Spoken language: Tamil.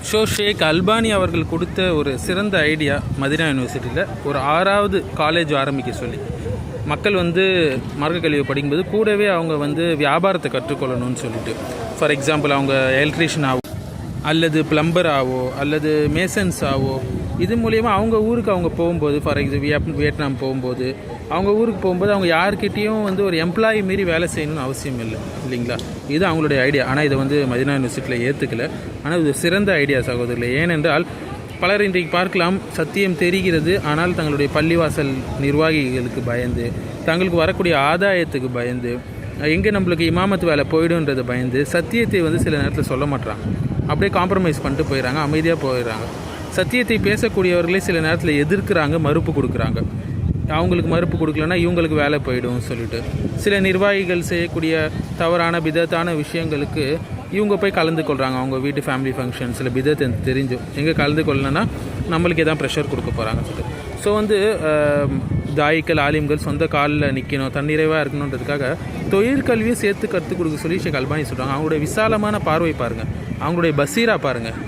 ஷேக் அல்பானி அவர்கள் கொடுத்த ஒரு சிறந்த ஐடியா மதீனா யூனிவர்சிட்டியில் ஒரு 6வது காலேஜ் ஆரம்பிக்க சொல்லி. மக்கள் வந்து மார்க்க கல்வி படிக்கும்போது கூடவே அவங்க வந்து வியாபாரத்தை கற்றுக்கொள்ளணும்னு சொல்லிட்டு, ஃபார் எக்ஸாம்பிள் அவங்க எலக்ட்ரீஷியன் ஆவோ அல்லது பிளம்பர் ஆவோ அல்லது மேசன்ஸ் ஆவோ, இது மூலயமா அவங்க ஊருக்கு அவங்க போகும்போது, ஃபார் எக்ஸாம்பிள் வியட்நாம் போகும்போது, அவங்க ஊருக்கு போகும்போது அவங்க யார்கிட்டையும் வந்து ஒரு எம்ப்ளாயி மாரி வேலை செய்யணும்னு அவசியம் இல்லைங்களா? இது அவங்களுடைய ஐடியா. ஆனால் இதை வந்து மதீனா யூனிவர்சிட்டியில் ஏற்றுக்கல. ஆனால் இது சிறந்த ஐடியா சகோதரர்களே. ஏனென்றால் பலர் இன்றைக்கு பார்க்கலாம், சத்தியம் தெரிகிறது, ஆனால் தங்களுடைய பள்ளிவாசல் நிர்வாகிகளுக்கு பயந்து, தங்களுக்கு வரக்கூடிய ஆதாயத்துக்கு பயந்து, எங்கே நம்மளுக்கு இமாமத்து வேலை போய்டுன்றதை பயந்து சத்தியத்தை வந்து சில நேரத்தில் சொல்ல மாட்டாங்க. அப்படியே காம்ப்ரமைஸ் பண்ணிட்டு போயிடறாங்க, அமைதியாக போயிடுறாங்க. சத்தியத்தை பேசக்கூடியவர்களே சில நேரத்தில் எதிர்க்கிறாங்க, மறுப்பு கொடுக்குறாங்க. அவங்களுக்கு மறுப்பு கொடுக்கலன்னா இவங்களுக்கு வேலை போயிடும் சொல்லிட்டு சில நிர்வாகிகள் செய்யக்கூடிய தவறான பிதத்தான விஷயங்களுக்கு இவங்க போய் கலந்து கொள்கிறாங்க. அவங்க வீட்டு ஃபேமிலி ஃபங்க்ஷன் சில பிதத்தை தெரிஞ்சும் எங்கே கலந்து கொள்ளலைன்னா நம்மளுக்கு எதாவது ப்ரெஷர் கொடுக்க போகிறாங்க சொல்லிட்டு. ஸோ வந்து தாயிக்கள் ஆலிம்கள் சொந்த காலில் நிற்கணும், தன்னிறைவாக இருக்கணுன்றதுக்காக தொழிற்கல்வியை சேர்த்து கற்றுக் கொடுக்க சொல்லி ஷேக் அல்பானி சொல்கிறாங்க. அவங்களுடைய விசாலமான பார்வை பாருங்கள், அவங்களுடைய பசீரா பாருங்கள்.